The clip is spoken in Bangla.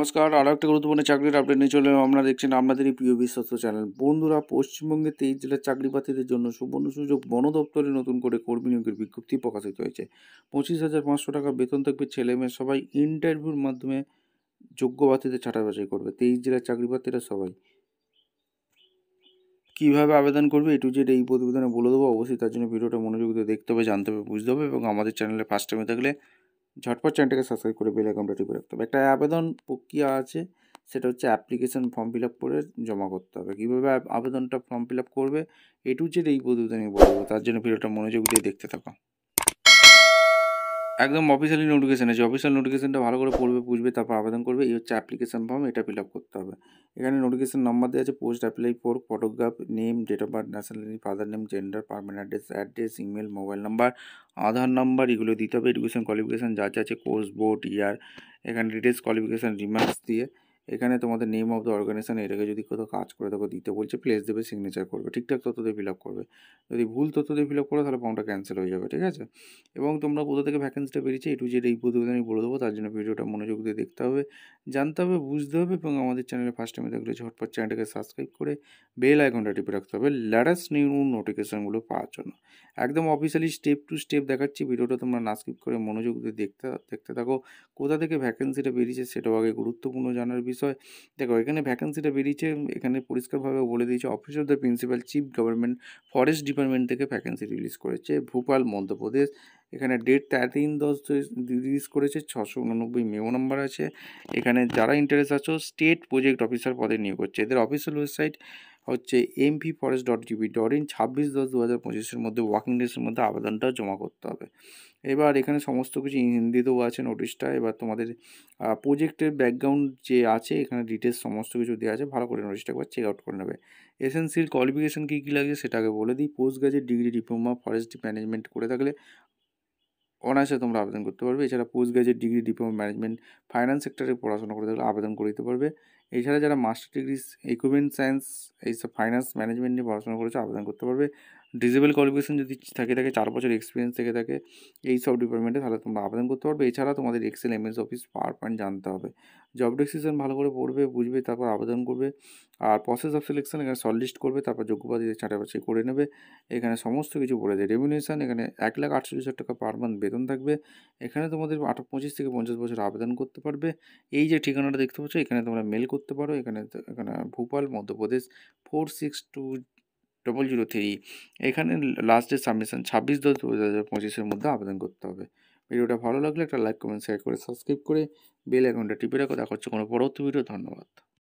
নমস্কার, আরও একটা গুরুত্বপূর্ণ চাকরির আপডেট নিয়ে চলে এলাম। আপনারা দেখছেন আপনাদেরই প্রিয় বিশ্বস্ত চ্যানেল। বন্ধুরা, পশ্চিমবঙ্গে 23 জেলার চাকরি প্রার্থীদের জন্য সুবর্ণ সুযোগ। বন দপ্তরে নতুন করে কর্মী নিয়োগের বিজ্ঞপ্তি প্রকাশিত হয়েছে। 25,500 টাকা বেতন থাকবে। ছেলে মেয়ে সবাই ইন্টারভিউর মাধ্যমে যোগ্য প্রার্থীদের ছাঁটাই বাছাই করবে। 23 জেলার চাকরি প্রার্থীরা সবাই কীভাবে আবেদন করবে A to Z এই প্রতিবেদনে বলে দেবো। অবশ্যই তার জন্য ভিডিওটা মনোযোগ দিয়ে দেখতে হবে, জানতে হবে, বুঝতে হবে এবং আমাদের চ্যানেলে ফার্স্ট টাইমে থাকলে ঝটপট চ্যানেলটাকে সাবস্ক্রাইব করে বেল আইকনটা টিপে রাখতে হবে। একটা আবেদন প্রক্রিয়া আছে, সেটা হচ্ছে অ্যাপ্লিকেশন ফর্ম ফিল আপ করে জমা করতে হবে। কীভাবে আবেদনটা ফর্ম ফিল আপ করবে A to Z এই প্রতিবেদনে বলে দেবো। তার জন্য ভিডিওটা মনোযোগ দিয়ে দেখতে থাকো। একদম অফিসিয়ালি নোটিফিকেশান আছে। অফিসিয়াল নোটিফিকেশানটা ভালো করে পড়বে, বুঝবে, তারপর আবেদন করবে। এই হচ্ছে অ্যাপ্লিকেশন ফর্ম, এটা ফিল আপ করতে হবে। এখানে নোটিফিকেশান নাম্বার দেওয়া আছে, post apply for, photograph, name, date of birth, nationality, father name, gender, permanent address, email, mobile number, Aadhaar number, এগুলো দিতে হবে। এডুকেশন কোয়ালিফিকেশান যা যা আছে, কোর্স, বোর্ড, ইয়ার, এখানে ডিটেলস, কোয়ালিফিকেশান, রিমার্কস দিয়ে এখানে তোমাদের নেম অফ দ্য অর্গানাইজেশন, এটাকে যদি কোথাও কাজ করে থাকো দিতে বলছে, প্লেস দেবে, সিগনেচার করবে, ঠিকঠাক তথ্য দিয়ে ফিল আপ করবে। যদি ভুল তথ্য দিয়ে ফিল আপ করো তাহলে ফর্মটা ক্যান্সেল হয়ে যাবে, ঠিক আছে? এবং তোমরা কোথা থেকে ভ্যাকেন্সিটা বেরিয়েছে A to Z এই প্রতিবেদনে আমি বলে দেবো। তার জন্য ভিডিওটা মনোযোগ দিয়ে দেখতে হবে, জানতে হবে, বুঝতে হবে এবং আমাদের চ্যানেলে ফার্স্ট টাইমে থাকলে ঝটপট চ্যানেলটাকে সাবস্ক্রাইব করে বেল আইকনটা টিপে রাখতে হবে লেটেস্ট নিউ নোটিফিকেশানগুলো পাওয়ার জন্য। একদম অফিসিয়ালি স্টেপ টু স্টেপ দেখাচ্ছি, ভিডিওটা তোমরা না স্কিপ করে মনোযোগ দিয়ে দেখতে থাকো। কোথা থেকে ভ্যাকেন্সিটা বেরিয়েছে সেটাও আগে গুরুত্বপূর্ণ জানার বিষয়। দেখো, এখানে ভ্যাকেন্সিটা বেরিয়েছে, এখানে পরিষ্কারভাবে বলে দিয়েছে office of the principal chief government forest department থেকে ভ্যাকেন্সি রিলিজ করেছে, ভোপাল, মধ্যপ্রদেশ। এখানে ডেট 13/10 রিলিজ করেছে, 689 মেমো নাম্বার আছে। এখানে যারা ইন্টারেস্ট আছো স্টেট প্রজেক্ট অফিসার পদে নিয়োগ করছে। এদের অফিসিয়াল ওয়েবসাইট হচ্ছে mvforest.gv.in। 26/10/2025 মধ্যে ওয়ার্কিং ডেজের মধ্যে আবেদনটা জমা করতে হবে। এবার এখানে সমস্ত কিছু হিন্দিতেও আছে নোটিশটা। এবার তোমাদের প্রজেক্টের ব্যাকগ্রাউন্ড যে আছে, এখানে ডিটেলস সমস্ত কিছু দেওয়া আছে, ভালো করে নোটিশটা একবার চেক আউট করে নেবে। এসেন্সিয়াল কোয়ালিফিকেশান কী কী লাগছে সেটা আগে বলে দিই। Post graduate degree, diploma forest management করে থাকলে অনায়াসে তোমরা আবেদন করতে পারবে। এছাড়া post graduate degree, diploma management, finance সেক্টরে পড়াশোনা করে থাকলে আবেদন করে দিতে পারবে। এছাড়া যারা মাস্টার ডিগ্রি ইকুইপমেন্ট সায়েন্স, এইসব ফাইন্যান্স ম্যানেজমেন্ট নিয়ে পড়াশোনা করেছে আবেদন করতে পারবে। ডিসেবল কোয়ালিফিকেশান যদি থাকে 4 বছর এক্সপিরিয়েন্স থেকে থাকে এইসব ডিপার্টমেন্টে, তাহলে তোমরা আবেদন করতে পারবে। এছাড়া তোমাদের Excel, MS Office, PowerPoint জানতে হবে। জব ডেসক্রিপশন ভালো করে পড়বে, বুঝবে, তারপর আবেদন করবে। আর প্রসেস অফ সিলেকশন, এখানে শর্ট লিস্ট করবে, তারপর যোগ্য প্রার্থীদের ছাঁটাই বাছাই করে নেবে। এখানে সমস্ত কিছু বলে দেয়। রেমিউনেশন এখানে 1,48,000 টাকা পার মান্থ বেতন থাকবে। এখানে তোমাদের 25 থেকে 50 বছর আবেদন করতে পারবে। এই যে ঠিকানাটা দেখতে পাচ্ছ, এখানে তোমরা মেল করতে পারো। এখানে ভোপাল, মধ্যপ্রদেশ 462003। এখানে লাস্ট ডেট সাবমিশন 26/10/2025 মধ্যে আবেদন করতে হবে। ভিডিওটা ভালো লাগলে একটা লাইক, কমেন্ট, শেয়ার করে সাবস্ক্রাইব করে বেল আইকনটা টিপে রাখো। দেখা হচ্ছে কোনো পরবর্তী ভিডিও। ধন্যবাদ।